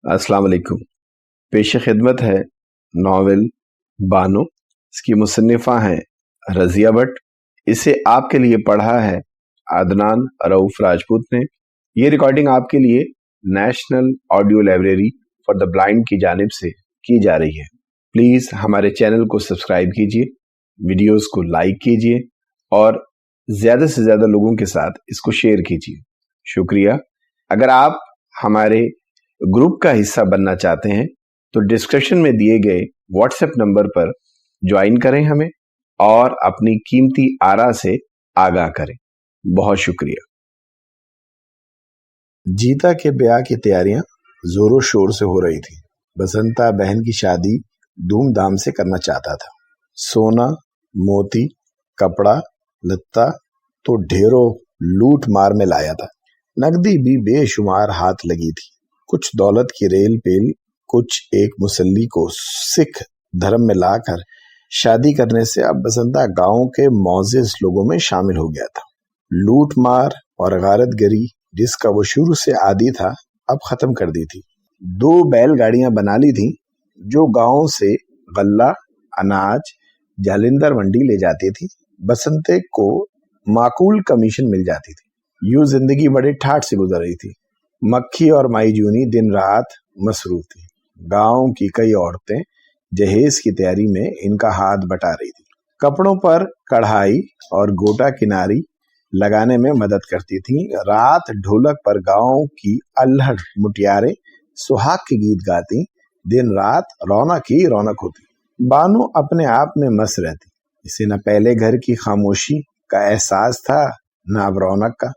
अस्सलाम वालेकुम। पेश खिदमत है नावल बानो। इसकी मुसन्निफ़ा हैं रज़िया भट्ट। इसे आपके लिए पढ़ा है अदनान रऊफ राजपूत ने। ये रिकॉर्डिंग आपके लिए national audio library for the blind की जानिब से की जा रही है। प्लीज़ हमारे चैनल को सब्सक्राइब कीजिए, वीडियोस को लाइक कीजिए और ज़्यादा से ज़्यादा लोगों के साथ इसको शेयर कीजिए। शुक्रिया। अगर आप हमारे ग्रुप का हिस्सा बनना चाहते हैं तो डिस्क्रिप्शन में दिए गए व्हाट्सएप नंबर पर ज्वाइन करें हमें और अपनी कीमती आरा से आगाह करें। बहुत शुक्रिया। जीता के ब्याह की तैयारियां जोरों शोर से हो रही थी। बसंता बहन की शादी धूमधाम से करना चाहता था। सोना, मोती, कपड़ा लत्ता तो ढेरों लूट मार में लाया था। नकदी भी बेशुमार हाथ लगी थी। कुछ दौलत की रेल पेल, कुछ एक मुसल्ली को सिख धर्म में लाकर शादी करने से अब बसंता गांव के मौजिज लोगों में शामिल हो गया था। लूट मार और गारतगरी जिसका वो शुरू से आदी था, अब खत्म कर दी थी। 2 बैलगाड़ियां बना ली थी जो गांव से गल्ला, अनाज, जालिंदर मंडी ले जाती थी। बसंते को माकूल कमीशन मिल जाती थी। यूं जिंदगी बड़े ठाठ से गुजर रही थी। मक्खी और माई जूनी दिन रात मसरूफ थी। गांव की कई औरतें जहेज की तैयारी में इनका हाथ बटा रही थी। कपड़ों पर कढ़ाई और गोटा किनारी लगाने में मदद करती थी। रात ढोलक पर गांव की अल्हड़ मुटियारें सुहाग के गीत गाती। दिन रात रौनक ही रौनक होती। बानो अपने आप में मस्त रहती। इसे न पहले घर की खामोशी का एहसास था, न अब रौनक का।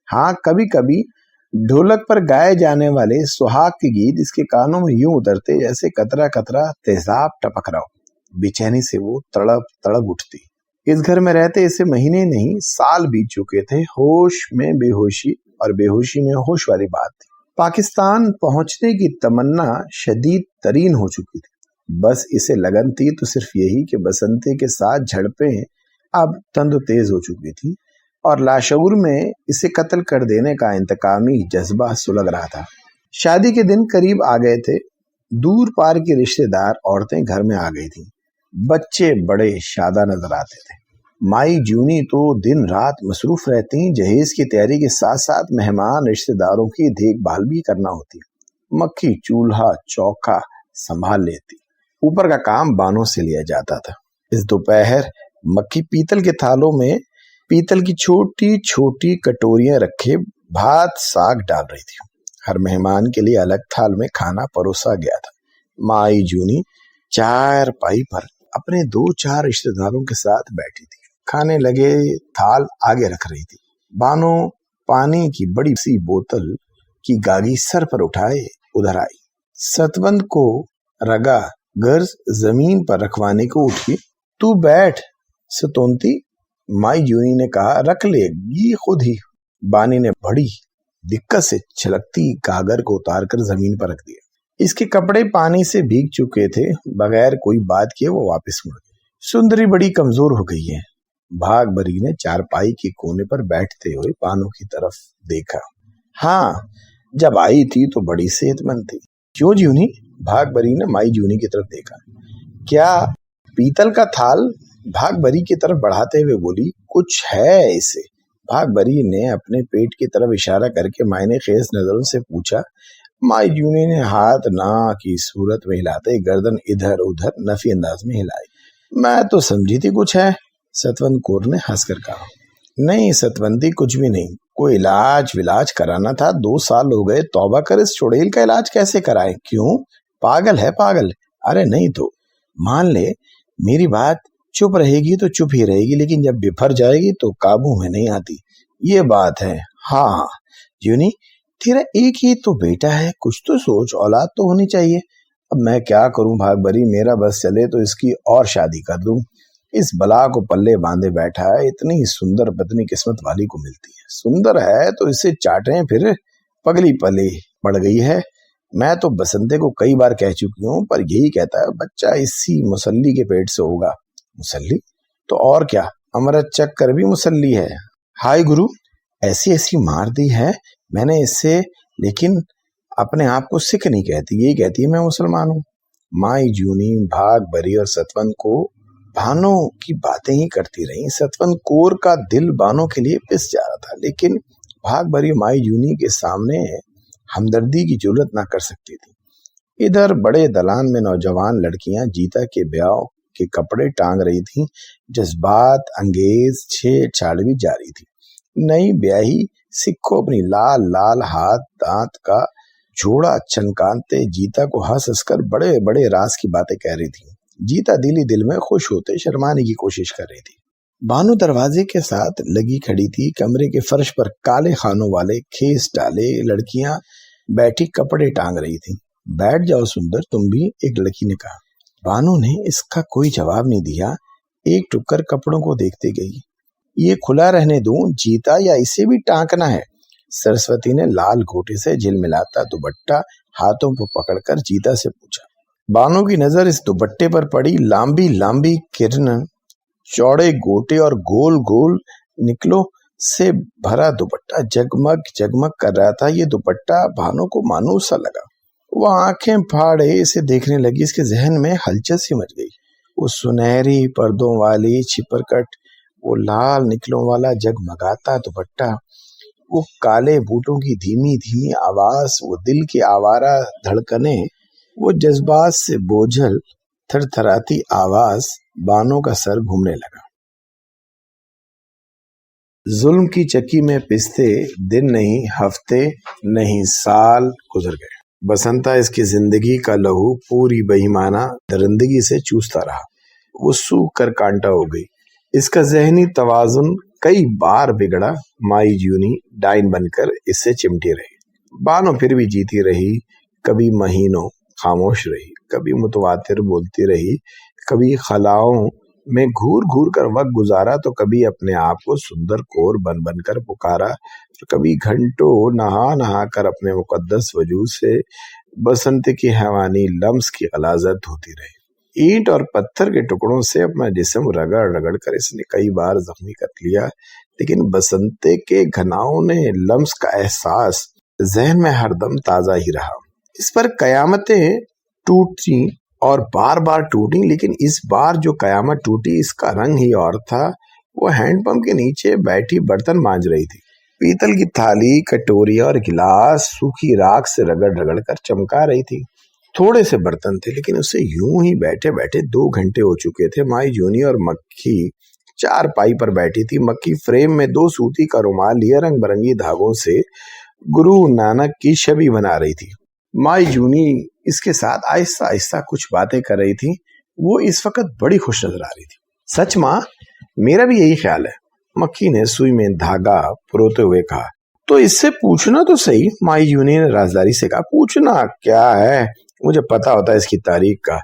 हाँ, कभी कभी ढोलक पर गाए जाने वाले सुहाग के गीत इसके कानों में यूं उतरते जैसे कतरा कतरा तेजाब टपक रहा हो। बेचैनी से वो तड़प तड़प उठती। इस घर में रहते इसे महीने नहीं साल बीत चुके थे। होश में बेहोशी और बेहोशी में होश वाली बात थी। पाकिस्तान पहुंचने की तमन्ना शदीद तरीन हो चुकी थी। बस इसे लगन थी तो सिर्फ यही कि बसंती के साथ झड़पें अब तंद तेज हो चुकी थी और लाशऊर में इसे कत्ल कर देने का इंतकामी जज्बा सुलग रहा था। शादी के दिन करीब आ गए थे। दूर पार की रिश्तेदार औरतें घर में आ गई थीं। बच्चे बड़े शादा नजर आते थे। माई जूनी तो दिन रात मसरूफ रहती। जहेज की तैयारी के साथ साथ मेहमान रिश्तेदारों की देखभाल भी करना होती। मक्खी चूल्हा चौका संभाल लेती। ऊपर का काम बानों से लिया जाता था। इस दोपहर मक्खी पीतल के थालों में पीतल की छोटी छोटी कटोरियां रखे भात साग डाल रही थी। हर मेहमान के लिए अलग थाल में खाना परोसा गया था। माई जूनी चारपाई पर अपने 2-4 रिश्तेदारों के साथ बैठी थी। खाने लगे थाल आगे रख रही थी। बानो पानी की बड़ी सी बोतल की गागी सर पर उठाए उधर आई। सतवंत को रगा गर्ज जमीन पर रखवाने को उठी। तू बैठ सतोंती, माई जूनी ने कहा। रख लेगी खुद ही। बानी ने बड़ी दिक्कत से छलकती गागर को उतारकर जमीन पर रख दिया। इसके कपड़े पानी से भीग चुके थे। बगैर कोई बात किए वो वापस मुड़ गई। सुंदरी बड़ी कमजोर हो गई है। भागभरी ने चारपाई के कोने पर बैठते हुए बानो की तरफ देखा। हाँ, जब आई थी तो बड़ी सेहतमंद थी। क्यों जूनी? भागभरी ने माई जूनी की तरफ देखा। क्या? पीतल का थाल भागभरी की तरफ बढ़ाते हुए बोली। कुछ है इसे? भागभरी ने अपने पेट की तरफ इशारा करके मायने खेज नजरों से पूछा। माई जूनी ने हाथ ना की सूरत में हिलाते गर्दन इधर उधर नफी अंदाज में हिलाई। मैं तो समझी थी कुछ है, सतवंत कौर ने हंसकर कहा। नहीं सतवंती, कुछ भी नहीं। कोई इलाज विलाज कराना था। 2 साल हो गए। तौबा कर, इस चुड़ैल का इलाज कैसे कराएं? क्यों? पागल है पागल? अरे नहीं तो मान ले मेरी बात, चुप रहेगी तो चुप ही रहेगी, लेकिन जब बिफर जाएगी तो काबू में नहीं आती। ये बात है। हाँ जूनी, तेरा एक ही तो बेटा है, कुछ तो सोच, औलाद तो होनी चाहिए। अब मैं क्या करूं भागभरी, मेरा बस चले तो इसकी और शादी कर दूं। इस बला को पल्ले बांधे बैठा है। इतनी सुंदर पत्नी किस्मत वाली को मिलती है। सुंदर है तो इसे चाटें, फिर पगली पले पड़ गई है। मैं तो बसंते को कई बार कह चुकी हूँ, पर यही कहता है बच्चा इसी मुसल्ली के पेट से होगा। मुसल्ली तो और क्या, अमृत चक्कर भी मुसल्ली है। हाय गुरु, ऐसी ऐसी मार दी है मैंने इससे, लेकिन अपने आप को सिख नहीं कहती, यही कहती है मैं मुसलमान हूँ। माई जूनी भाग बरी और सतवन को बानो की बातें ही करती रही। सतवन कोर का दिल बानो के लिए पिस जा रहा था, लेकिन भाग बरी माई जूनी के सामने हमदर्दी की जरूरत ना कर सकती थी। इधर बड़े दलान में नौजवान लड़कियां जीता के ब्याह के कपड़े टांग रही थीं। जज्बात अंगेज छेड़छाड़ भी जारी थी। नई ब्याही सिक्को अपनी लाल लाल हाथ दांत का जोड़ा चनकाते जीता को हंस हंसकर बड़े बड़े राज की बातें कह रही थी। जीता दिली दिल में खुश होते शर्माने की कोशिश कर रही थी। बानो दरवाजे के साथ लगी खड़ी थी। कमरे के फर्श पर काले खानों वाले खेस डाले लड़कियां बैठी कपड़े टांग रही थी। बैठ जाओ सुंदर, तुम भी, एक लड़की ने कहा। बानो ने इसका कोई जवाब नहीं दिया, एक टुक्कर कपड़ों को देखते गई। ये खुला रहने दूं जीता, या इसे भी टांकना है? सरस्वती ने लाल घोटे से झिलमिलाता दुपट्टा हाथों पर पकड़कर जीता से पूछा। बानो की नजर इस दुपट्टे पर पड़ी। लंबी लंबी किरण, चौड़े गोटे और गोल गोल निकलों से भरा दुपट्टा जगमग जगमग कर रहा था। ये दुपट्टा बानो को मानूस सा लगा। वो आंखें फाड़े इसे देखने लगी। इसके जहन में हलचल सी मच गई। वो सुनहरी पर्दों वाली छिपरकट, वो लाल निकलों वाला जगमगाता दुपट्टा, वो काले बूटों की धीमी धीमी आवाज, वो दिल की आवारा धड़कने, वो जज्बात से बोझल थरथराती आवाज। बानो का सर घूमने लगा। जुल्म की चक्की में पिसते दिन नहीं हफ्ते नहीं साल गुजर गए। बसंता इसकी जिंदगी का लहू पूरी बेईमाना दरिंदगी से चूसता रहा। वो सूख कर कांटा हो गई। इसका जहनी तवाजुन कई बार बिगड़ा। माई जूनी डाइन बनकर इससे चिमटी रही। बानो फिर भी जीती रही। कभी महीनों खामोश रही, कभी मुतवातिर बोलती रही, कभी खलाओं में घूर घूर कर वक्त गुजारा, तो कभी अपने आप को सुंदर कोर बन बन कर पुकारा, तो कभी घंटों नहा नहा कर अपने मुकद्दस वजूद से बसंत की हैवानी लम्स की गलाजत होती रही। ईंट और पत्थर के टुकड़ों से अपना जिस्म रगड़ रगड़ कर इसने कई बार जख्मी कर लिया, लेकिन बसंते के घनाओं ने लम्स का एहसास जहन में हरदम ताजा ही रहा। इस पर कयामतें टूटी और बार बार टूटी, लेकिन इस बार जो कयामत टूटी इसका रंग ही और था। वो हैंडपंप के नीचे बैठी बर्तन मांज रही थी। पीतल की थाली, कटोरियां और गिलास सूखी राख से रगड़ रगड़ कर चमका रही थी। थोड़े से बर्तन थे, लेकिन उसे यूं ही बैठे बैठे 2 घंटे हो चुके थे। माई जूनी और मक्खी चारपाई पर बैठी थी। मक्खी फ्रेम में 2 सूती का रुमाल लिए रंग बिरंगी धागों से गुरु नानक की छवि बना रही थी। माई जूनी इसके साथ आहिस्ता आहिस्ता कुछ बातें कर रही थी। वो इस वक्त बड़ी खुश नजर आ रही थी। सच माँ, मेरा भी यही ख्याल है, मक्खी ने सुई में धागा परोते हुए कहा। तो इससे पूछना तो सही, माई जूनी ने राजदारी से कहा। पूछना क्या है, मुझे पता होता है इसकी तारीख का।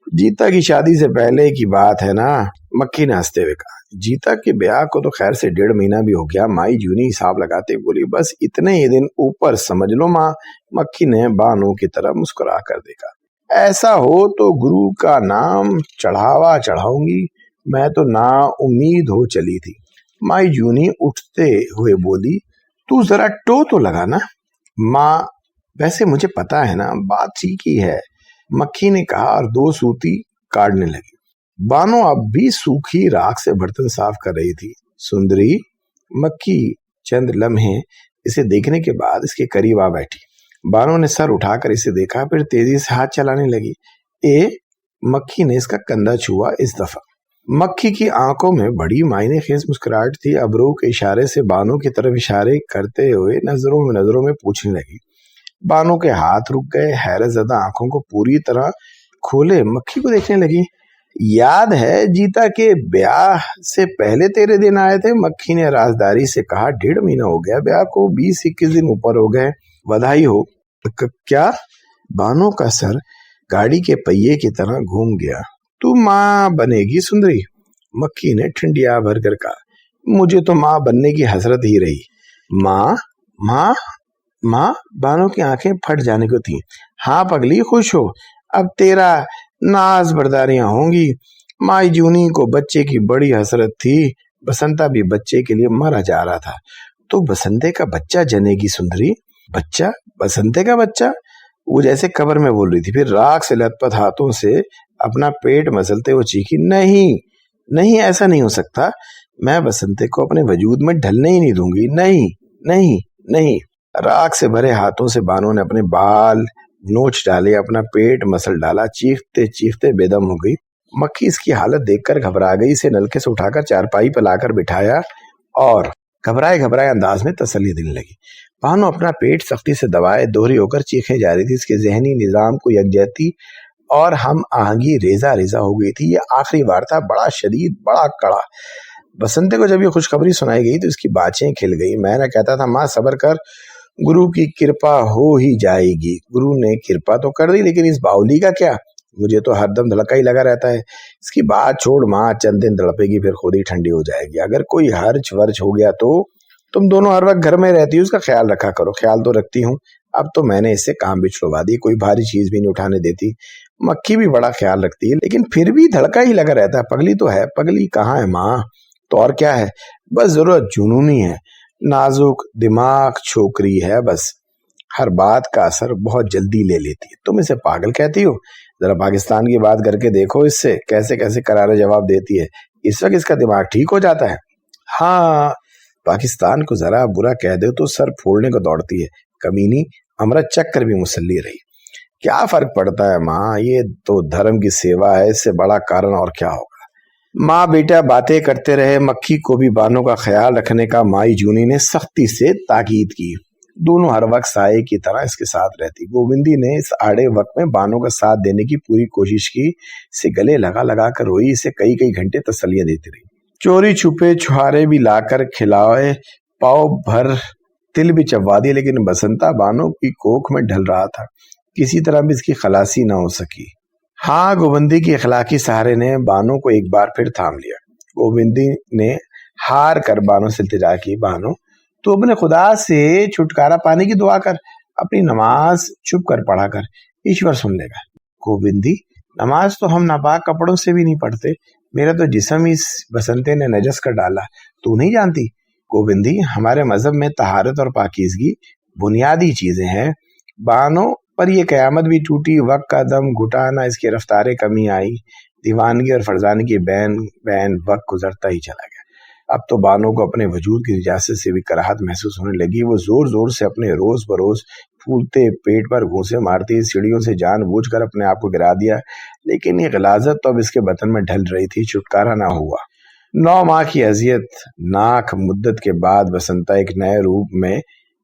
जीता की शादी से पहले की बात है ना, मक्खी ने हंसते हुए कहा। जीता के ब्याह को तो खैर से 1.5 महीना भी हो गया। माई जूनी हिसाब लगाते बोली। बस इतने ही दिन ऊपर समझ लो माँ। मक्खी ने बानो की तरफ मुस्कुरा कर देखा। ऐसा हो तो गुरु का नाम चढ़ावा चढ़ाऊंगी। मैं तो ना उम्मीद हो चली थी। माई जूनी उठते हुए बोली। तू जरा टो तो लगा ना। माँ, वैसे मुझे पता है ना, बात ठीक ही है, मक्खी ने कहा और 2 सूती काटने लगी। बानो अब भी सूखी राख से बर्तन साफ कर रही थी। सुंदरी, मक्खी चंद लम्हे इसे देखने के बाद इसके करीब आ बैठी। बानो ने सर उठाकर इसे देखा, फिर तेजी से हाथ चलाने लगी। मक्खी ने इसका कंधा छुआ। इस दफा मक्खी की आंखों में बड़ी मायने खेज मुस्कुराहट थी। अबरू के इशारे से बानो की तरफ इशारे करते हुए नजरों में पूछने लगी। बानो के हाथ रुक गए। हैरत ज़दा आंखों को पूरी तरह खोले मक्खी को देखने लगी। याद है जीता के ब्याह से पहले तेरे दिन आए थे? मक्खी ने राजदारी से कहा। 1.5 महीना हो गया ब्याह को, 20-21 दिन ऊपर हो गए। बधाई हो। क्या? बानो का सर गाड़ी के पहिए की तरह घूम गया। तू माँ बनेगी सुंदरी, मक्खी ने ठंडिया भर कर कहा। मुझे तो माँ बनने की हसरत ही रही। माँ माँ माँ, बानो की आंखें फट जाने को थी। हाँ पगली, खुश हो, अब तेरा नाज बर्दारियां होंगी। माई जूनी को बच्चे की बड़ी हसरत थी। बसंता भी बच्चे के लिए मरा जा रहा था। तो बसंते का बच्चा जनेगी सुंदरी। बच्चा? बसंते का बच्चा? वो जैसे कब्र में बोल रही थी। फिर राख से लथपथ हाथों से अपना पेट मसलते हुए चीखी, नहीं नहीं, ऐसा नहीं हो सकता, मैं बसंते को अपने वजूद में ढलने ही नहीं दूंगी, नहीं नहीं नहीं। राख से भरे हाथों से बानो ने अपने बाल नोच डाले, अपना पेट मसल डाला, चीखते चीखते बेदम हो गई। मक्खी इसकी हालत देखकर घबरा गई, इसे नलके से उठाकर चारपाई पर लाकर बिठाया और घबराए घबराए अंदाज में तसल्ली देने लगी। बानो अपना पेट सख्ती से दबाए दोहरी होकर चीखें जा रही थी। इसके जहनी निजाम को यकजहती और हम आहंगी रेजा रेजा हो गई थी। ये आखिरी वार था, बड़ा शदीद, बड़ा कड़ा। बसंते को जब ये खुशखबरी सुनाई गई तो इसकी बाँछें खिल गई। मैंने कहता था, माँ सब्र कर, गुरु की कृपा हो ही जाएगी। गुरु ने कृपा तो कर दी, लेकिन इस बाउली का क्या? मुझे तो हरदम धड़का ही लगा रहता है। इसकी बात छोड़ माँ, चंद दिन तड़पेगी फिर खुद ही ठंडी हो जाएगी। अगर कोई हर्च वर्च हो गया तो तुम दोनों हर वक्त घर में रहती हो, उसका ख्याल रखा करो। ख्याल तो रखती हूँ, अब तो मैंने इससे काम भी छुड़वा दी, कोई भारी चीज भी नहीं उठाने देती। मक्खी भी बड़ा ख्याल रखती है, लेकिन फिर भी धड़का ही लगा रहता है। पगली तो है। पगली कहाँ है माँ? तो और क्या है, बस जरूरत जुनूनी है। नाजुक दिमाग छोकरी है, बस हर बात का असर बहुत जल्दी ले लेती है। तुम इसे पागल कहती हो? जरा पाकिस्तान की बात करके देखो, इससे कैसे कैसे करारे जवाब देती है। इस वक्त इसका दिमाग ठीक हो जाता है। हाँ, पाकिस्तान को जरा बुरा कह दो तो सर फोड़ने को दौड़ती है। कमीनी, अमृत चक्कर भी मुसल्ली रही। क्या फर्क पड़ता है माँ, ये तो धर्म की सेवा है, इससे बड़ा कारण और क्या होगा। माँ बेटा बातें करते रहे। मक्खी को भी बानों का ख्याल रखने का माई जूनी ने सख्ती से ताकीद की। दोनों हर वक्त साये की तरह इसके साथ रहती। गोविंदी ने इस आड़े वक्त में बानों का साथ देने की पूरी कोशिश की। इसे गले लगा लगा कर रोई, इसे कई कई घंटे तसल्लियां देती रही। चोरी छुपे छुहारे भी लाकर खिलाए, पाव भर तिल भी चबवा दिए, लेकिन बसंता बानों की कोख में ढल रहा था। किसी तरह भी इसकी खलासी न हो सकी। हाँ, गोविंदी की अखलाकी सहारे ने बानो को एक बार फिर थाम लिया। गोविंदी ने हार कर बानो से इल्तिजा की, बानो तो अपने खुदा से छुटकारा पाने की दुआ कर, अपनी नमाज चुप कर पढ़ा कर, ईश्वर सुन लेगा। गोविंदी, नमाज तो हम नापाक कपड़ों से भी नहीं पढ़ते, मेरा तो जिस्म इस बसंते ने नजस कर डाला, तू नहीं जानती? गोविंदी, हमारे मजहब में तहारत और पाकीज़गी बुनियादी चीजें हैं। बानो, पर ये कयामत भी टूटी, वक्त का दम घुटा ना, इसकी रफ्तारे कमी आई, दीवानगी और फरजानी की बैन बैन वक्त गुजरता ही चला गया। अब तो बानो को अपने वजूद की निजात से भी कराहत महसूस होने लगी। वो जोर जोर से अपने रोज बरोज फूलते पेट पर घूंसे मारती, सीढ़ियों से जानबूझकर अपने आप को गिरा दिया, लेकिन ये गलाजत तो अब इसके बदन में ढल रही थी, छुटकारा ना हुआ। 9 माह की अजियत नाक मुद्दत के बाद बसंता एक नए रूप में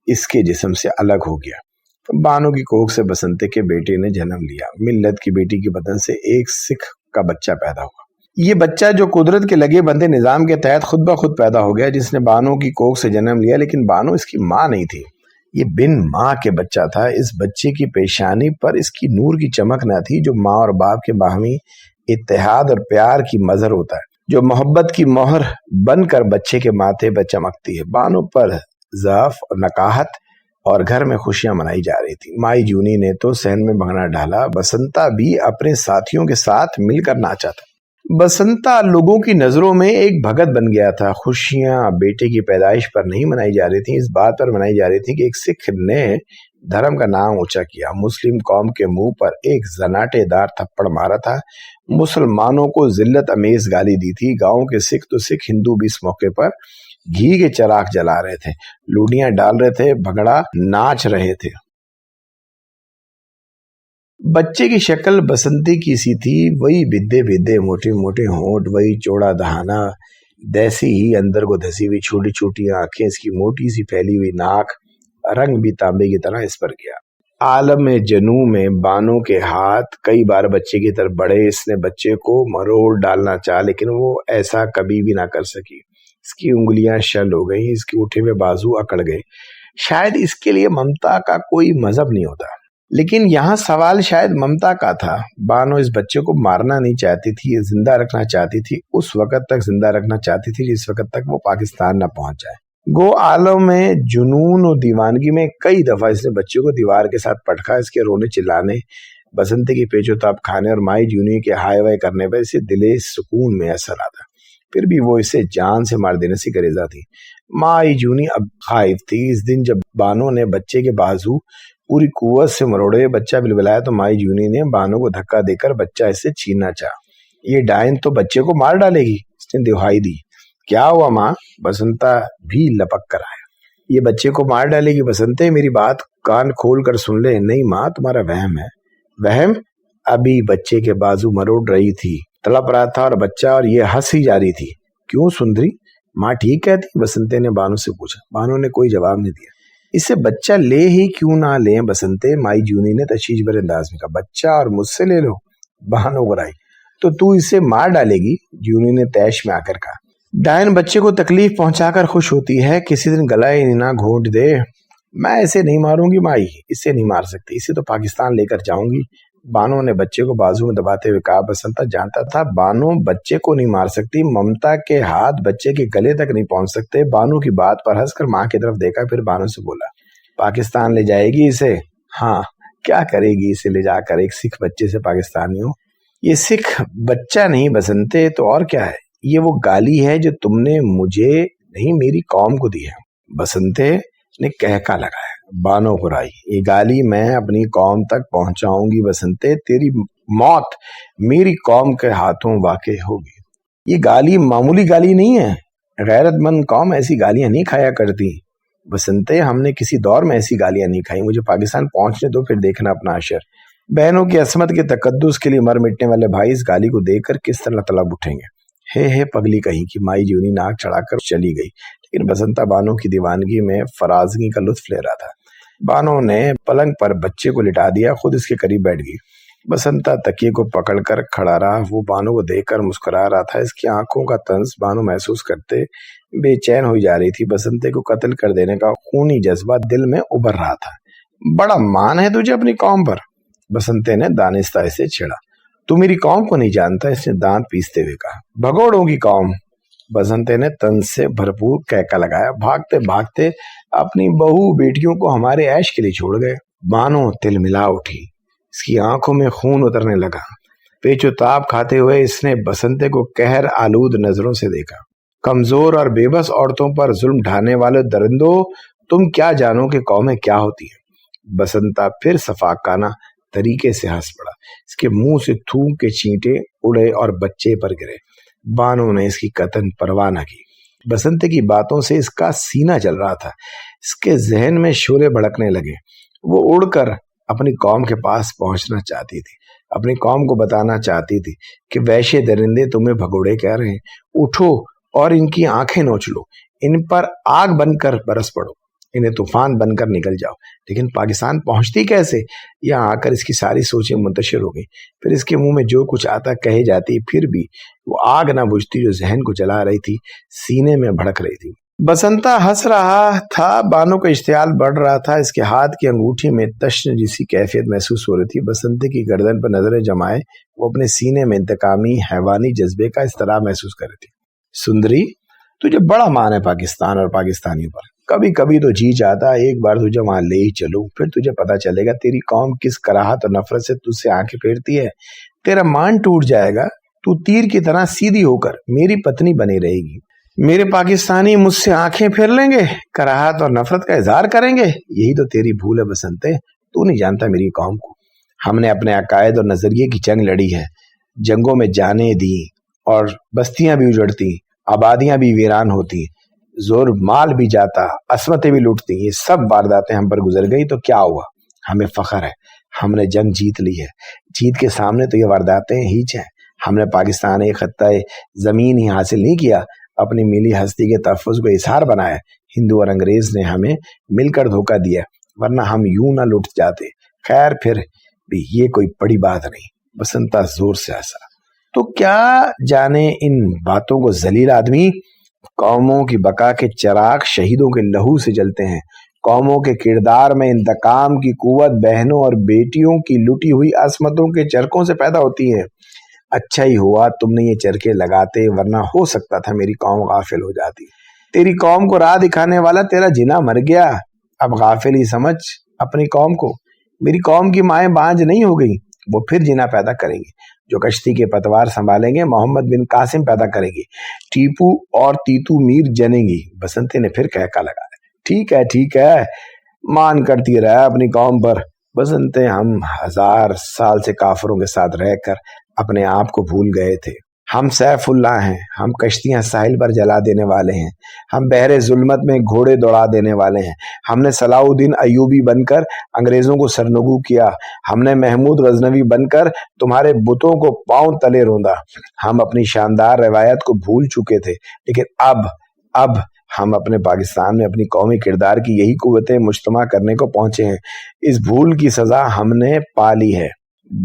इसके जिस्म से अलग हो गया। बानो की कोख से बसंते के बेटे ने जन्म लिया। मिल्लत की बेटी के बदन से एक सिख का बच्चा पैदा हुआ। ये बच्चा जो कुदरत के लगे बंदे निजाम के तहत खुद ब खुद पैदा हो गया, जिसने बानो की कोख से जन्म लिया, लेकिन बानो इसकी माँ नहीं थी। ये बिन माँ के बच्चा था। इस बच्चे की पेशानी पर इसकी नूर की चमक न थी, जो माँ और बाप के बाहमी इत्तेहाद और प्यार की मजहर होता है, जो मोहब्बत की मोहर बनकर बच्चे के माथे पर चमकती है। बानो पर ज़ाफ और नकाहत और घर में खुशियां मनाई जा रही थी। माई जूनी ने तो सहन में भंगड़ा डाला। बसंता भी अपने साथियों के साथ मिलकर नाचा था। बसंता लोगों की नजरों में एक भगत बन गया था। खुशियां बेटे की पैदाइश पर नहीं मनाई जा रही थी, इस बात पर मनाई जा रही थी कि एक सिख ने धर्म का नाम ऊंचा किया, मुस्लिम कौम के मुंह पर एक जनाटेदार थप्पड़ मारा था, मुसलमानों को जिल्लत अमेज गाली दी थी। गांव के सिख तो सिख हिंदू भी इस मौके पर घी के चराग जला रहे थे, लूडियां डाल रहे थे, भंगड़ा नाच रहे थे। बच्चे की शक्ल बसंती की सी थी, वही बिद्दे बिद्दे मोटे मोटे होंठ, वही चौड़ा दहाना, दैसी ही अंदर को धसी हुई छोटी छोटी आंखें, इसकी मोटी सी फैली हुई नाक, रंग भी तांबे की तरह इस पर गया। आलम में जनू में बानो के हाथ कई बार बच्चे की तरफ बढ़े। इसने बच्चे को मरोड़ डालना चाहा, लेकिन वो ऐसा कभी भी ना कर सकी। इसकी उंगलियां शल हो गई, इसके उठे हुए बाजू अकड़ गए। शायद इसके लिए ममता का कोई मजहब नहीं होता, लेकिन यहाँ सवाल शायद ममता का था। बानो इस बच्चे को मारना नहीं चाहती थी, जिंदा रखना चाहती थी, उस वक्त तक जिंदा रखना चाहती थी जिस वक्त तक वो पाकिस्तान न पहुंच जाए। गो आलम में जुनून और दीवानगी में कई दफा इसने बच्चे को दीवार के साथ पटका। इसके रोने चिल्लाने, बसंते की पेचोताप खाने और माई जूनी के हाय वाय करने पर इसे दिले सुकून में असर आता। फिर भी वो इसे जान से मार देने से गरेजा थी। माई जूनी अब खाइफ थी। इस दिन जब बानो ने बच्चे के बाजू पूरी कुव्वत से मरोड़े, बच्चा बिलबिलाया तो माई जूनी ने बानो को धक्का देकर बच्चा इससे छीनना चाहा। ये डायन तो बच्चे को मार डालेगी, इसने दुहाई दी। क्या हुआ माँ? बसंता भी लपक कर आया। ये बच्चे को मार डालेगी बसंते, मेरी बात कान खोल कर सुन ले। नहीं माँ, तुम्हारा वहम है। वहम? अभी बच्चे के बाजू मरोड़ रही थी, तड़प रहा था और बच्चा, और ये हंस ही जा रही थी। क्यों सुंदरी, माँ ठीक कहती? बसंते ने बानो से पूछा। बानो ने कोई जवाब नहीं दिया। इससे बच्चा ले ही क्यों ना ले बसंते, माई जूनी ने तशीश भरे अंदाज में कहा। बच्चा और मुझसे ले लो, बानो बुराई। तो तू इसे मार डालेगी, जूनी ने तैश में आकर कहा। डायन बच्चे को तकलीफ पहुंचाकर खुश होती है, किसी दिन गला ही ना घोंट दे। मैं इसे नहीं मारूंगी माई, इसे नहीं मार सकती, इसे तो पाकिस्तान लेकर जाऊंगी, बानो ने बच्चे को बाजू में दबाते हुए कहा। बसंता जानता था बानो बच्चे को नहीं मार सकती, ममता के हाथ बच्चे के गले तक नहीं पहुंच सकते। बानो की बात पर हंसकर माँ की तरफ देखा, फिर बानो से बोला, पाकिस्तान ले जाएगी इसे? हाँ, क्या करेगी इसे ले जाकर एक सिख बच्चे से पाकिस्तानियों? ये सिख बच्चा नहीं बसंते, तो और क्या है? ये वो गाली है जो तुमने मुझे नहीं मेरी कौम को दी है। बसंते ने कहका लगाया। बानो घुराई। ये गाली मैं अपनी कौम तक पहुंचाऊंगी बसंते, तेरी मौत मेरी कौम के हाथों वाक़ई होगी। ये गाली मामूली गाली नहीं है, गैरतमंद कौम ऐसी गालियां नहीं खाया करती बसंते, हमने किसी दौर में ऐसी गालियां नहीं खाई। मुझे पाकिस्तान पहुंचने दो, फिर देखना अपना अशर। बहनों की असमत के तकद्दुस के लिए मर मिटने वाले भाई इस गाली को देखकर किस तरह तलब उठेंगे। हे पगली कहीं की, माई जूनी नाक चढ़ाकर चली गई, लेकिन बसंता बानो की दीवानगी में फराजगी का लुत्फ ले रहा था। बानो ने पलंग पर बच्चे को लिटा दिया, खुद इसके करीब बैठ गई। बसंता तकिए को पकड़कर खड़ा रहा। वो बानो को देखकर मुस्कुरा रहा था। इसकी आंखों का तंज बानो महसूस करते बेचैन हो जा रही थी। बसंते को कत्ल कर देने का खूनी जज्बा दिल में उभर रहा था। बड़ा मान है तुझे अपनी कौम पर, बसंते ने दानिस्ता से छेड़ा। तू मेरी कौम को नहीं जानता, इसने दांत पीसते हुए कहा। भगोड़ों की कौम, बसंते ने तंज से भरपूर कहका लगाया। भागते भागते अपनी बहू बेटियों को हमारे ऐश के लिए छोड़ गए। बानो तिलमिला उठी, इसकी आंखों में खून उतरने लगा। पेचोताप खाते हुए इसने बसंते को कहर आलूद नजरों से देखा। कमजोर और बेबस औरतों पर जुल्म ढाने वाले दरिंदों, तुम क्या जानो कि कौमें क्या होती है। बसंता फिर सफाकाना तरीके से हंस पड़ा। इसके मुंह से थूक के चींटे उड़े और बच्चे पर गिरे। बानो ने इसकी कतन परवाह न की। बसंते की बातों से इसका सीना जल रहा था। इसके जहन में शोले भड़कने लगे। वो उड़कर अपनी कौम के पास पहुंचना चाहती थी, अपनी कौम को बताना चाहती थी कि वैश्य दरिंदे तुम्हें भगोड़े कह रहे हैं। उठो और इनकी आंखें नोच लो, इन पर आग बनकर बरस पड़ो, इन्हें तूफान बनकर निकल जाओ। लेकिन पाकिस्तान पहुंचती कैसे? यहाँ आकर इसकी सारी सोचें मुंतशिर हो गई। फिर इसके मुंह में जो कुछ आता कहे जाती, फिर भी वो आग ना बुझती जो जहन को जला रही थी, सीने में भड़क रही थी। बसंता हंस रहा था, बानो का इश्तियाल बढ़ रहा था। इसके हाथ की अंगूठी में तश्न जैसी कैफियत महसूस हो रही थी। बसंते की गर्दन पर नजरें जमाए वो अपने सीने में इंतकामी हैवानी जज्बे का इस्तराब महसूस कर रही थी। सुंदरी, तुझे बड़ा मान है पाकिस्तान और पाकिस्तानियों पर। कभी कभी तो जी चाहता एक बार तुझे वहां ले ही चलूं, फिर तुझे पता चलेगा तेरी कौम किस कराहत और नफरत से तुझसे आंखें फेरती है। तेरा मान टूट जाएगा, तू तीर की तरह सीधी होकर मेरी पत्नी बनी रहेगी। मेरे पाकिस्तानी मुझसे आंखें फेर लेंगे, कराहत और नफरत का इजहार करेंगे। यही तो तेरी भूल है बसंते, तू नहीं जानता मेरी कौम को। हमने अपने अकायद और नजरिए की जंग लड़ी है, जंगों में जाने दी और बस्तियां भी उजड़ती, आबादियां भी वीरान होती, जोर माल भी जाता, असमतें भी लूटती। ये सब वारदातें हम पर गुजर गई तो क्या हुआ? हमें फख्र है, हमने जंग जीत ली है। जीत के सामने तो ये वारदातें हीच हैं। हमने पाकिस्तान एक खत्ता जमीन ही हासिल नहीं किया, अपनी मिली हस्ती के तहफ़्फ़ुज़ को इशार बनाया। हिंदू और अंग्रेज ने हमें मिलकर धोखा दिया, वरना हम यूं ना लुट जाते। खैर फिर भी ये कोई बड़ी बात नहीं। बसंता जोर से हंसा। तो क्या जाने इन बातों को जलील आदमी। कौमों की बका के चिराग शहीदों के लहू से जलते हैं। कौमों के किरदार में इंतकाम की कुव्वत बहनों और बेटियों की लुटी हुई असमतों के चरकों से पैदा होती है। अच्छा ही हुआ तुमने ये चरखे लगाते, वरना हो सकता था मेरी कौम गाफिल हो जाती। तेरी कौम को राह दिखाने वाला तेरा जिना मर गया। अब गाफिल ही समझ अपनी कौम को। मेरी कौम की माएं बांझ नहीं हो गई, वो फिर जिना पैदा करेंगी। जो कश्ती के पतवार संभालेंगे मोहम्मद बिन कासिम पैदा करेंगी, टीपू और तीतू मीर जनेंगी। बसंती ने फिर कहका लगाया, ठीक है, मान करती रहा अपनी कौम पर। बसंते, हम 1000 साल से काफरों के साथ रहकर अपने आप को भूल गए थे। हम सैफुल्लाह हैं, हम कश्तियां साहिल पर जला देने वाले हैं, हम बहरे जुल्मत में घोड़े दौड़ा देने वाले हैं, हमने सलाउद्दीन अयूबी बनकर अंग्रेजों को सरनगू किया, हमने महमूद गजनवी बनकर तुम्हारे बुतों को पांव तले रौंदा। हम अपनी शानदार रवायत को भूल चुके थे, लेकिन अब हम अपने पाकिस्तान में अपनी कौमी किरदार की यही कुव्वतें मुज्तमा करने को पहुंचे हैं। इस भूल की सजा हमने पा ली है।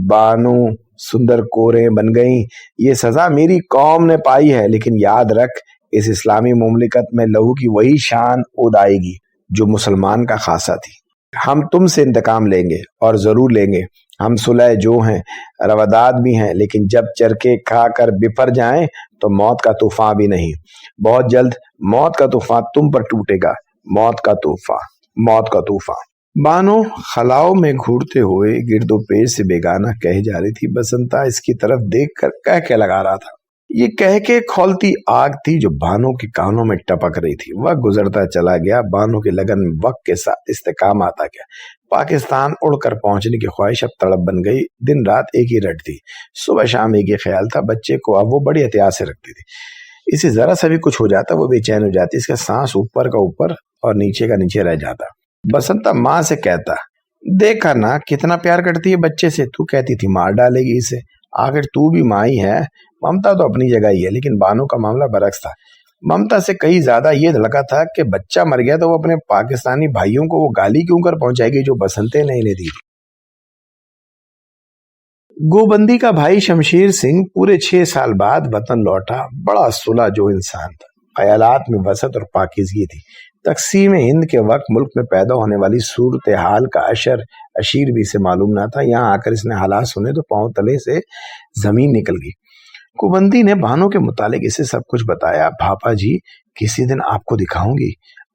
बानो सुंदर कोरें बन गई, ये सजा मेरी कौम ने पाई है, लेकिन याद रख, इस इस्लामी मुमलिकत में लहू की वही शान उद आएगी जो मुसलमान का खासा थी। हम तुमसे इंतकाम लेंगे और जरूर लेंगे। हम सुलह जो हैं, रवादात भी हैं, लेकिन जब चरके खा कर बिफर जाएं तो मौत का तूफान भी नहीं। बहुत जल्द मौत का तूफान तुम पर टूटेगा, मौत का तूफान। बानो खलाओं में घूरते हुए गिरदो पेश से बेगाना कहे जा रही थी। बसंता इसकी तरफ देखकर कह के लगा रहा था। ये कह के खौलती आग थी जो बानो के कानों में टपक रही थी। वक्त गुजरता चला गया, बानो की लगन में वक्त के साथ इस्तेकाम आता गया। पाकिस्तान उड़कर पहुंचने की ख्वाहिश अब तड़प बन गई। दिन रात एक ही रट थी, सुबह शाम एक ही ख्याल था। बच्चे को अब वो बड़ी एहतियात से रखती थी। इसे जरा सा भी कुछ हो जाता वो बेचैन हो जाती। इसका सांस ऊपर का ऊपर और नीचे का नीचे रह जाता। बसंता माँ से कहता, देखा ना कितना प्यार करती है बच्चे से। तू कहती थी मार डालेगी इसे, आखिर तू भी माँ ही है। ममता तो अपनी जगह ही है, लेकिन बानो का मामला बरक्स था। ममता से कहीं ज्यादा ये धड़का था कि बच्चा मर गया तो वो अपने पाकिस्तानी भाइयों को वो गाली क्यों कर पहुंचाएगी जो बसंते ने इन्हें दी। गोबंदी का भाई शमशेर सिंह पूरे 6 साल बाद वतन लौटा। बड़ा सुलह जो इंसान था, ख्यालात में वसत और पाकीज़गी थी। तकसीम हिंद के वक्त मुल्क में पैदा होने वाली सूरत हाल का अशीर भी इसे मालूम ना था। यहाँ आकर इसने हालात सुने तो पांव तले से जमीन निकल गई। गोबंदी ने बानो के मुतालिक इसे सब कुछ बताया। भापा जी, किसी दिन आपको दिखाऊंगी।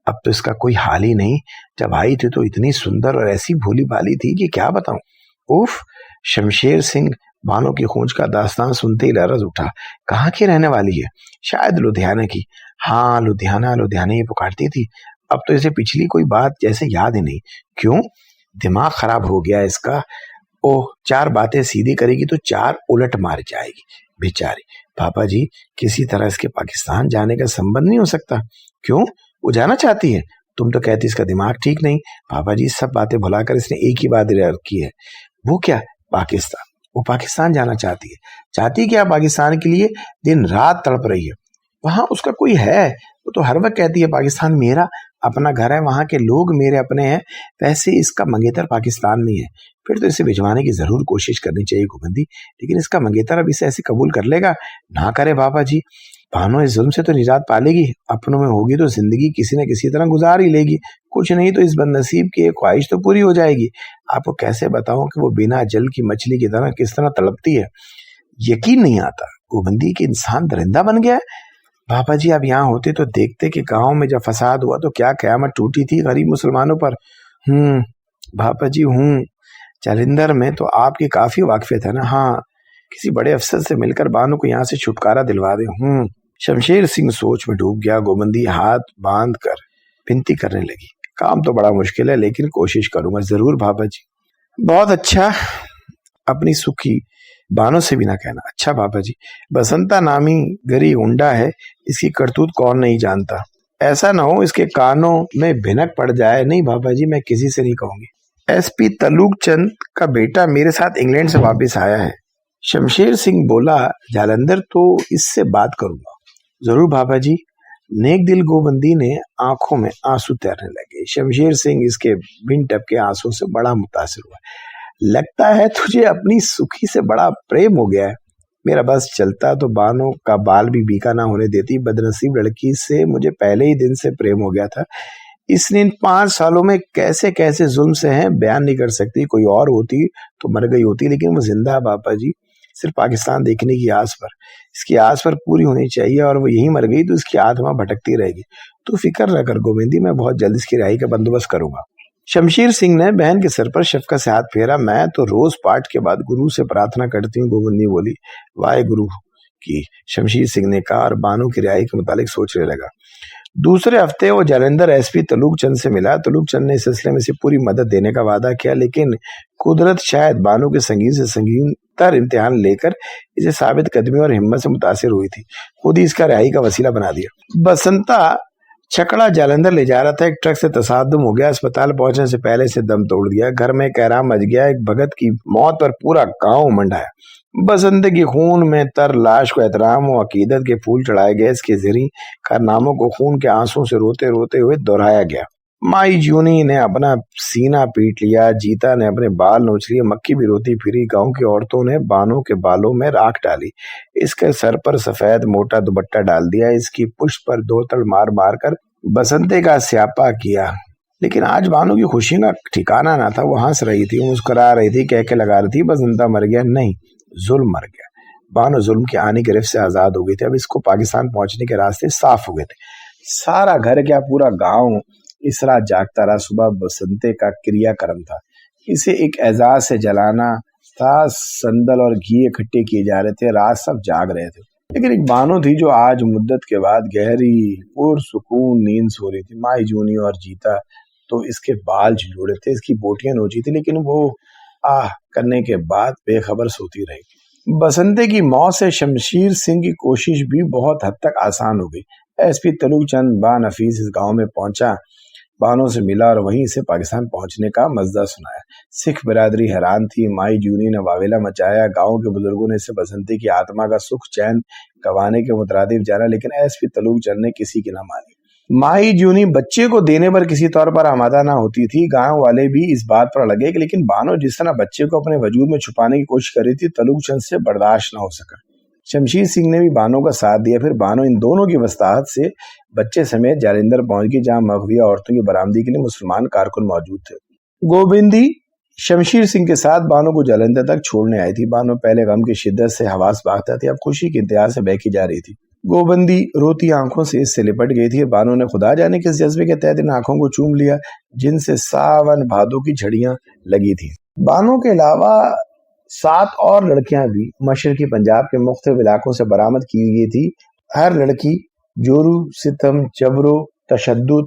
अब तो इसका कोई हाल ही नहीं। जब आई थी तो इतनी सुंदर और ऐसी भोली भाली थी कि क्या बताऊं। उफ! शमशेर सिंह बानो की खोज का दास्तान सुनते ही लरज उठा। कहाँ की रहने वाली है? शायद लुधियाना की। हाँ, लुधियाना ही पुकारती थी। अब तो इसे पिछली कोई बात जैसे याद ही नहीं। क्यों? दिमाग खराब हो गया इसका। ओह, 4 बातें सीधी करेगी तो 4 उलट मार जाएगी बेचारी। पापा जी, किसी तरह इसके पाकिस्तान जाने का संबंध नहीं हो सकता। क्यों? वो जाना चाहती है। तुम तो कहती इसका दिमाग ठीक नहीं। पापा जी, सब बातें भुलाकर इसने एक ही बात की है। वो क्या? पाकिस्तान। वो पाकिस्तान जाना चाहती है। चाहती क्या? पाकिस्तान के लिए दिन रात तड़प रही है। वहां उसका कोई है। वो तो हर वक्त कहती है पाकिस्तान मेरा अपना घर है, वहां के लोग मेरे अपने हैं। वैसे इसका मंगेतर पाकिस्तान में है। फिर तो इसे भिजवाने की जरूर कोशिश करनी चाहिए गोबंदी। लेकिन इसका मंगेतर अब इसे ऐसे कबूल कर लेगा? ना करे पापा जी। बानो इस जुल्म से तो निजात पा लेगी। अपनों में होगी तो जिंदगी किसी न किसी तरह गुजार ही लेगी। कुछ नहीं तो इस बदनसीब की एक ख्वाहिश तो पूरी हो जाएगी। आपको कैसे बताऊं कि वो बिना जल की मछली की तरह किस तरह तड़पती है। यकीन नहीं आता गोबंदी की इंसान दरिंदा बन गया है। पापा जी, आप यहाँ होते तो देखते कि गांव में जब फसाद हुआ तो क्या कयामत टूटी थी गरीब मुसलमानों पर। पापा जी हूँ। जालिंदर में तो आपकी काफी वाकफियत है ना। हाँ, किसी बड़े अफसर से मिलकर बानो को यहाँ से छुटकारा दिलवा दे। शमशेर सिंह सोच में डूब गया। गोबंदी हाथ बांध कर विनती करने लगी। काम तो बड़ा मुश्किल है, लेकिन कोशिश करूंगा जरूर पापा जी। बहुत अच्छा। अपनी सुखी बानो से भी ना कहना। अच्छा पापा जी। बसंता नामी गरी गुंडा है, इसकी करतूत कौन नहीं जानता। ऐसा ना हो इसके कानों में भिनक पड़ जाए। नहीं पापा जी, मैं किसी से नहीं कहूंगी। एसपी तलूक चंद का बेटा मेरे साथ इंग्लैंड से वापस आया है। शमशेर सिंह बोला, जालंधर तो इससे बात करूंगा। जरूर पापा जी। नेक दिल गोबंदी ने आंखों में आंसू तैरने लगे। शमशेर सिंह इसके बिन टपके आंसू से बड़ा मुतासिर हुआ। लगता है तुझे अपनी सुखी से बड़ा प्रेम हो गया है। मेरा बस चलता तो बानो का बाल भी बीका ना होने देती। बदनसीब लड़की से मुझे पहले ही दिन से प्रेम हो गया था। इसने इन 5 सालों में कैसे कैसे जुल्म से हैं बयान नहीं कर सकती। कोई और होती तो मर गई होती, लेकिन वो जिंदा है पापा जी, सिर्फ पाकिस्तान देखने की आस पर। इसकी आस पर पूरी होनी चाहिए, और वो यही मर गई तो इसकी आत्मा भटकती रहेगी। तो फिक्र न कर गोविंदी, मैं बहुत जल्द इसकी रिहाई का बंदोबस्त करूंगा। शमशीर सिंह ने बहन के सर पर शफकत से हाथ फेरा। मैं तो रोज पाठ के बाद गुरु से प्रार्थना करती हूँ, गोविंदी बोली। वाहे गुरु की, शमशीर सिंह ने कहा और बानो की रिहाई के मुतालिक सोचने लगा। दूसरे हफ्ते वो जालंधर एसपी तलूक चंद से मिला। तलूक चंद ने इस सिलसिले में से पूरी मदद देने का वादा किया, लेकिन कुदरत शायद बानो के संगीन से संगीनतर इम्तिहान लेकर इसे साबित कदमी और हिम्मत से मुतासिर हुई थी। खुद ही इसका रिहाई का वसीला बना दिया। बसंता छकड़ा जालंधर ले जा रहा था, एक ट्रक से तसादुम हो गया। अस्पताल पहुंचने से पहले से दम तोड़ दिया। घर में कहराम मच गया। एक भगत की मौत पर पूरा गांव मंडाया। बसंत की खून में तर लाश को एहतराम और अकीदत के फूल चढ़ाए गए। इसके ज़री कारनामों को खून के आंसू से रोते रोते हुए दोहराया गया। माई जूनी ने अपना सीना पीट लिया, जीता ने अपने बाल नोच लिए, मक्खी भी रोती फिरी। गांव की औरतों ने बानों के बालों में राख डाली, इसके सर पर सफेद मोटा दुपट्टा डाल दिया, इसकी पुष्ट पर दो तड़ मार मार कर बसंते का स्यापा किया। लेकिन आज बानो की खुशी का ठिकाना ना था। वो हंस रही थी, मुस्कुरा रही थी, कह के लगा रही थी बसंता मर गया। नहीं, जुल्म मर गया। बानो जुल्म की आनी गिरफ्त से आजाद हो गई थी। अब इसको पाकिस्तान पहुंचने के रास्ते साफ हो गए थे। सारा घर क्या, पूरा गांव इस रात जागता रहा। सुबह बसंते का क्रियाक्रम था, इसे एक एजाज से जलाना था। संदल और घी इकट्ठे किए जा रहे थे। रात सब जाग रहे थे, लेकिन एक बानो थी जो आज मुद्दत के बाद गहरी पुरसुकून नींद सो रही थी। माई जूनी और जीता तो इसके बाल झुलूड़े थे, इसकी बोटियां नोची थी, लेकिन वो आह करने के बाद बेखबर सोती रही। बसंते की मौत से शमशीर सिंह की कोशिश भी बहुत हद तक आसान हो गई। एसपी तलूक चंद बा नफीस इस गांव में पहुंचा, बानो से मिला और वहीं से पाकिस्तान पहुंचने का मज़दा सुनाया। सिख बिरादरी हैरान थी। माई जूनी ने वावेला मचाया। गांव के बुजुर्गों ने इसे बसंती की आत्मा का सुख चैन गंवाने के मुतरादिफ जाना, लेकिन एसपी तलूक चंद ने किसी की न मानी। माई जूनी बच्चे को देने पर किसी तौर पर आमादा ना होती थी। गांव वाले भी इस बात पर लगे, लेकिन बानो जिस तरह बच्चे को अपने वजूद में छुपाने की कोशिश कर रही थी, तलूक चंद से बर्दाश्त न हो सका। शमशीर सिंह ने भी बानो का साथ दिया। फिर बानो इन दोनों की वस्ताहत से बच्चे समेत जालंधर पहुंच गई, जहां मगविया औरतों की बरामदी के लिए मुसलमान कारकुन मौजूद थे। गोविंदी शमशीर सिंह के साथ बानो को जालंधर तक छोड़ने आई थी। बानो पहले गम की शिद्दत से हवास बागता थी, अब खुशी के इंतजार से बहकी जा रही थी। गोविंदी रोती आंखों से इससे लिपट गई थी। बानो ने खुदा जाने किस जज्बे के तहत इन आंखों को चूम लिया जिनसे सावन भादों की झड़ियां लगी थी। बानो के अलावा 7 और लड़कियां भी मशरकी पंजाब के मुख्तलिफ इलाकों से बरामद की गई थी। हर लड़की जोरू, सितम, जबरो, तशद्दुद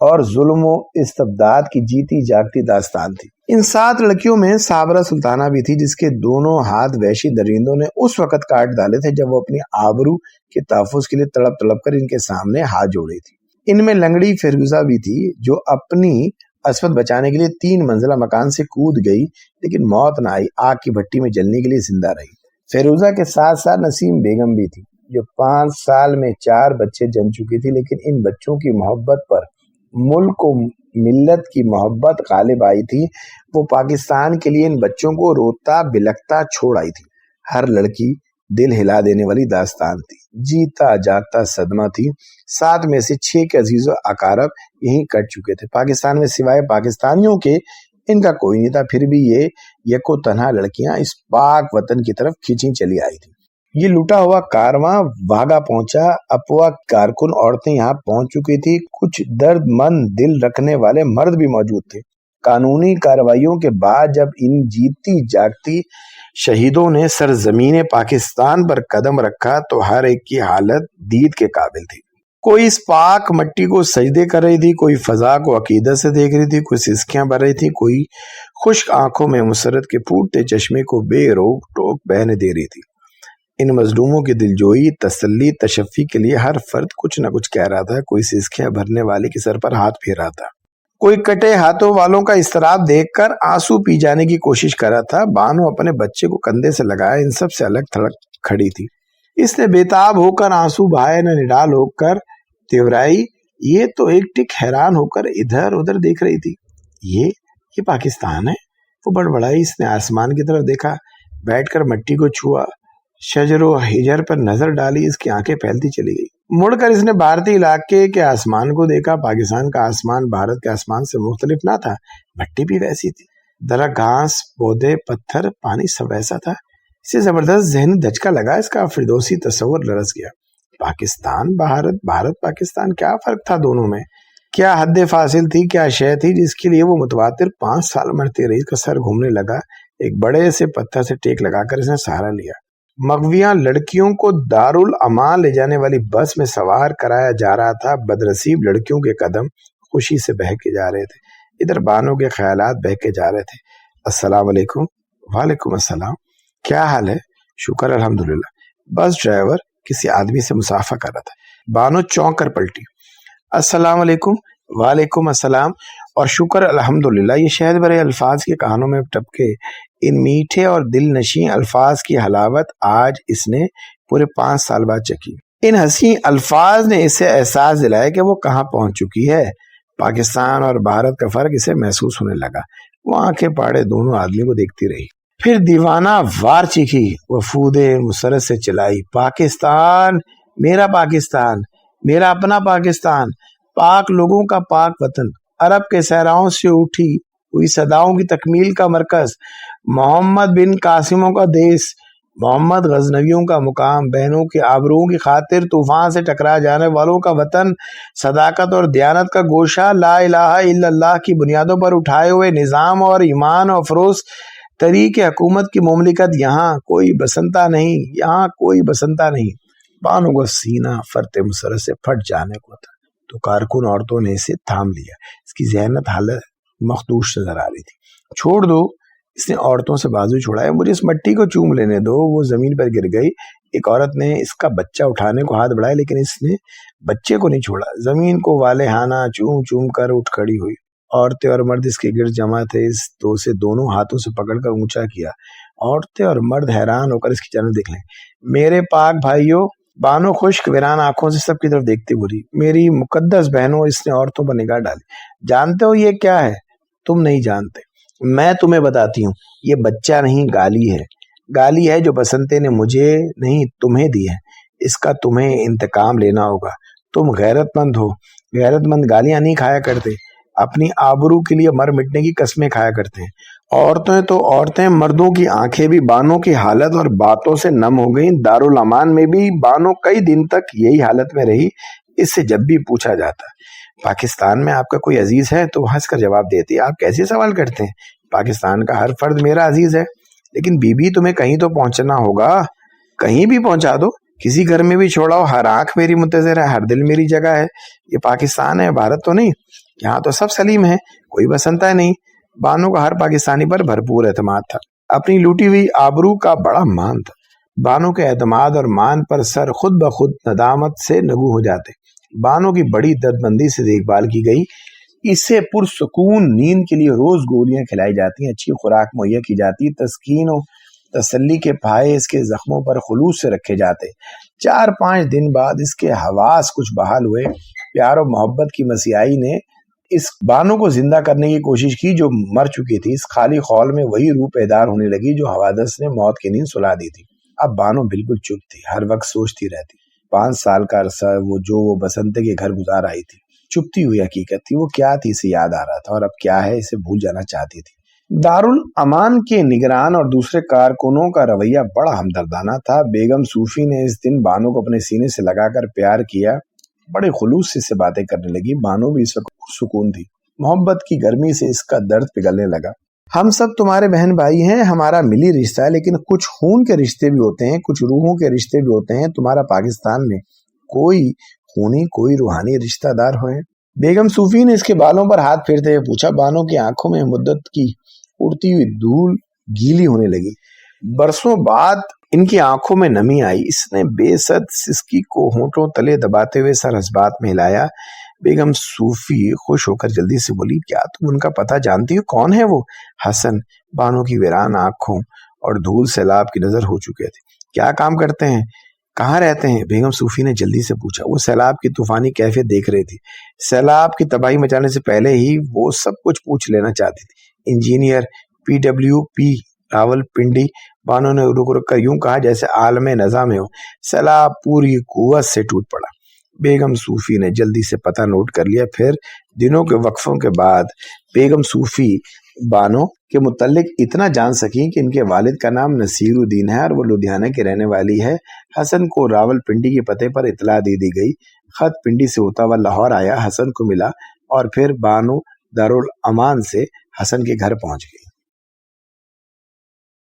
और जुल्मो इस्तबदाद की जीती जागती दास्तान थी। इन 7 लड़कियों में साबरा सुल्ताना भी थी, जिसके दोनों हाथ वहशी दरिंदों ने उस वक्त काट डाले थे जब वो अपनी आबरू के तहफ़्फ़ुज़ के लिए तड़प तड़प कर इनके सामने हाथ जोड़ी थी। इनमें लंगड़ी फिरोजा भी थी, जो अपनी अस्मत बचाने के लिए 3 मंजिला मकान से कूद गई, लेकिन मौत न आई, आग की भट्टी में जलने के लिए जिंदा रही। फिरोजा के साथ साथ नसीम बेगम भी थी, जो 5 साल में 4 बच्चे जम चुकी थी, लेकिन इन बच्चों की मोहब्बत पर मुल्क और मिल्लत की मोहब्बत गालिब आई थी। वो पाकिस्तान के लिए इन बच्चों को रोता बिलखता छोड़ आई थी। हर लड़की दिल हिला देने वाली दास्तान थी, जीता जागता सदमा थी। 7 में से 6 के अजीजो अकारब यहीं कट चुके थे। पाकिस्तान में सिवाय पाकिस्तानियों के इनका कोई नहीं था। फिर भी ये यको तन्हा लड़कियां इस पाक वतन की तरफ खींची चली आई थी। ये लुटा हुआ कारवां वागा पहुंचा। अफवाह कारकुन औरतें यहाँ पहुंच चुकी थी। कुछ दर्दमंद दिल रखने वाले मर्द भी मौजूद थे। कानूनी कार्रवाइयों के बाद जब इन जीती जागती शहीदों ने सरजमीन पाकिस्तान पर कदम रखा, तो हर एक की हालत दीद के काबिल थी। कोई इस पाक मट्टी को सजदे कर रही थी, कोई फजा को अकीदत से देख रही थी, कोई सिसकियां भर रही थी, कोई खुश्क आंखों में मुसरत के फूटते चश्मे को बेरोक टोक बहने दे रही थी। इन मजलूमों की दिलजोई, तसल्ली, तशफ़ी के लिए हर फर्द कुछ न कुछ कह रहा था। कोई सिसकियां भरने वाले के सर पर हाथ फेर रहा था, कोई कटे हाथों वालों का इस्तराब देखकर आंसू पी जाने की कोशिश कर रहा था। बानो अपने बच्चे को कंधे से लगाए इन सब से अलग थलग खड़ी थी। इसने बेताब होकर आंसू बहाए, न निडाल होकर तिवराई। ये तो एक टिक हैरान होकर इधर उधर देख रही थी। ये पाकिस्तान है? वो बड़बड़ाई। इसने आसमान की तरफ देखा, बैठकर मिट्टी को छुआ, शजरो हिजर पर नजर डाली। इसकी आंखें फैलती चली गई। मुड़कर इसने भारतीय इलाके के आसमान को देखा। पाकिस्तान का आसमान भारत के आसमान से मुख्तलिफ ना था। मिट्टी भी वैसी थी, दरख्त, घास, पौधे, पत्थर, पानी सब वैसा था। इसे जबरदस्त ज़हनी धचका लगा। इसका फिरदौसी तस्वर लरस गया। पाकिस्तान भारत, भारत पाकिस्तान, क्या फर्क था दोनों में? کیا حد فاصل تھی، کیا شے تھی جس کے لیے وہ متواتر 5 سال مرتی رہی؟ اس کا سر گھومنے لگا۔ ایک بڑے سے پتھر سے ٹیک لگا کر اس نے سہارا لیا۔ مغویاں لڑکیوں کو دارالامان لے جانے والی بس میں سوار کرایا جا رہا تھا۔ بدنصیب لڑکیوں کے قدم خوشی سے بہکے جا رہے تھے۔ ادھر بانو کے خیالات بہکے جا رہے تھے۔ السلام علیکم۔ وعلیکم السلام۔ کیا حال ہے؟ شکر الحمدللہ۔ بس ڈرائیور کسی آدمی سے مصافحہ کر رہا تھا۔ بانو چونک کر پلٹی۔ السلام علیکم۔ وعلیکم السلام اور شکر الحمدللہ۔ یہ شہد بھرے الفاظ کے کانوں میں ٹپکے۔ ان میٹھے اور دل نشیں الفاظ کی حلاوت آج اس نے پورے 5 سال بعد چکھی۔ ان حسین الفاظ نے اسے احساس دلایا کہ وہ کہاں پہنچ چکی ہے۔ پاکستان اور بھارت کا فرق اسے محسوس ہونے لگا۔ وہ آنکھیں پاڑے دونوں آدمی کو دیکھتی رہی، پھر دیوانہ وار چیخی، وفود مسرت سے چلائی، پاکستان، میرا پاکستان، میرا اپنا پاکستان، پاک لوگوں کا پاک وطن، عرب کے صحراؤں سے اٹھی ہوئی صداؤں کی تکمیل کا مرکز، محمد بن قاسموں کا دیس، محمد غزنویوں کا مقام، بہنوں کے آبروؤں کی خاطر طوفان سے ٹکرا جانے والوں کا وطن، صداقت اور دیانت کا گوشہ، لا الہ الا اللہ کی بنیادوں پر اٹھائے ہوئے نظام اور ایمان افروز طریق حکومت کی مملکت۔ یہاں کوئی بسنتا نہیں، یہاں کوئی بسنتا نہیں۔ بانو کا سینہ فرت مسرت سے پھٹ جانے کو تھا تو کارکن عورتوں نے اسے تھام لیا۔ اس کی ذہنت حالت مخدوش نظر آ رہی تھی۔ چھوڑ دو، اس نے عورتوں سے بازو چھڑائے، مجھے اس مٹی کو چوم لینے دو۔ وہ زمین پر گر گئی۔ ایک عورت نے اس کا بچہ اٹھانے کو ہاتھ بڑھایا لیکن اس نے بچے کو نہیں چھوڑا۔ زمین کو والہانہ چوم چوم کر اٹھ کھڑی ہوئی۔ عورتیں اور مرد اس کے گرد جمع تھے۔ اس سے دونوں ہاتھوں سے پکڑ کر اونچا کیا۔ عورتیں اور مرد حیران ہو کر اس کی جانب دیکھ لیں۔ میرے پاک بھائیوں، بانو خشک ویران آنکھوں سے سب کی طرف دیکھتی بولی، میری مقدس بہنوں۔ اس نے عورتوں پر نگاہ ڈالی۔ جانتے ہو یہ کیا ہے؟ تم نہیں جانتے، میں تمہیں بتاتی ہوں۔ یہ بچہ نہیں، گالی ہے۔ گالی ہے جو بسنتے نے مجھے نہیں تمہیں دی ہے۔ اس کا تمہیں انتقام لینا ہوگا۔ تم غیرت مند ہو۔ غیرت مند گالیاں نہیں کھایا کرتے، اپنی آبرو کے لیے مر مٹنے کی قسمیں کھایا کرتے ہیں۔ عورتیں تو عورتیں، مردوں کی آنکھیں بھی بانو کی حالت اور باتوں سے نم ہو گئیں۔ دارالامان میں بھی بانو کئی دن تک یہی حالت میں رہی۔ اس سے جب بھی پوچھا جاتا پاکستان میں آپ کا کوئی عزیز ہے تو ہنس کر جواب دیتی، آپ کیسے سوال کرتے ہیں؟ پاکستان کا ہر فرد میرا عزیز ہے، لیکن بی بی تمہیں کہیں تو پہنچنا ہوگا۔ کہیں بھی پہنچا دو، کسی گھر میں بھی چھوڑاؤ، ہر آنکھ میری منتظر ہے، ہر دل میری جگہ ہے۔ یہ پاکستان ہے، بھارت تو نہیں۔ یہاں تو سب سلیم ہے، کوئی بسنتا نہیں۔ بانو کا ہر پاکستانی پر بھرپور اعتماد تھا۔ اپنی لوٹی ہوئی آبرو کا بڑا مان تھا۔ بانو کے اعتماد اور مان پر سر خود بخود ندامت سے نگو ہو جاتے۔ بانو کی بڑی درد مندی سے دیکھ بھال کی گئی۔ اسے پرسکون نیند کے لیے روز گولیاں کھلائی جاتی ہیں، اچھی خوراک مہیا کی جاتی، تسکین و تسلی کے پائے اس کے زخموں پر خلوص سے رکھے جاتے۔ 4-5 دن بعد اس کے حواس کچھ بحال ہوئے۔ پیار و محبت کی مسیحائی نے اس بانو کو زندہ کرنے کی کوشش کی جو مر چکی تھی۔ اس خالی خول میں وہی روح پیدار ہونے لگی جو حوادث نے موت کی نیند سلا دی تھی۔ اب بانو بالکل چپ تھی، ہر وقت سوچتی رہتی۔ 5 سال کا عرصہ وہ بسنتے کے گھر گزار آئی تھی، چپتی ہوئی حقیقت تھی۔ وہ کیا تھی اسے یاد آ رہا تھا، اور اب کیا ہے اسے بھول جانا چاہتی تھی۔ دارالامان کے نگران اور دوسرے کارکنوں کا رویہ بڑا ہمدردانہ تھا۔ بیگم صوفی نے اس دن بانو کو اپنے سینے سے لگا کر پیار کیا، بڑے خلوص سے اس سے باتیں کرنے لگی۔ بانو بھی اس وقت سکون تھی، محبت کی گرمی سے اس کا درد پگھلنے لگا۔ ہم سب تمہارے بہن بھائی ہیں، ہمارا ملی رشتہ ہے، لیکن کچھ خون کے رشتے بھی ہوتے ہیں، کچھ روحوں کے رشتے بھی ہوتے ہیں۔ تمہارا پاکستان میں کوئی خونی کوئی روحانی رشتہ دار ہوئے؟ بیگم صوفی نے اس کے بالوں پر ہاتھ پھیرتے ہوئے پوچھا۔ بانو کی آنکھوں میں مدت کی اڑتی ہوئی دھول گیلی ہونے لگی۔ برسوں بعد ان کی آنکھوں میں نمی آئی۔ اس نے بے صد سسکی کو ہونٹوں تلے دباتے ہوئے سر حسبات میں ہلایا۔ بیگم صوفی خوش ہو کر جلدی سے بولی، کیا تم ان کا پتہ جانتی ہو؟ کون ہے وہ؟ حسن بانو کی ویران آنکھوں اور دھول سیلاب کی نظر ہو چکے تھے۔ کیا کام کرتے ہیں؟ کہاں رہتے ہیں؟ بیگم صوفی نے جلدی سے پوچھا۔ وہ سیلاب کی طوفانی کیفیت دیکھ رہی تھی۔ سیلاب کی تباہی مچانے سے پہلے ہی وہ سب کچھ پوچھ لینا چاہتی تھی۔ Engineer PWP Rawalpindi. بانو نے رک رک کر یوں کہا جیسے عالم نظام میں ہو۔ سیلاب پوری قوت سے ٹوٹ پڑا۔ بیگم صوفی نے جلدی سے پتہ نوٹ کر لیا۔ پھر دنوں کے وقفوں کے بعد بیگم صوفی بانو کے متعلق اتنا جان سکی کہ ان کے والد کا نام نصیر الدین ہے اور وہ لدھیانہ کی رہنے والی ہے۔ حسن کو راولپنڈی کے پتے پر اطلاع دے دی گئی۔ خط پنڈی سے ہوتا ہوا لاہور آیا، حسن کو ملا और फिर बानो दारुल अमान से हसन के घर पहुंच गई।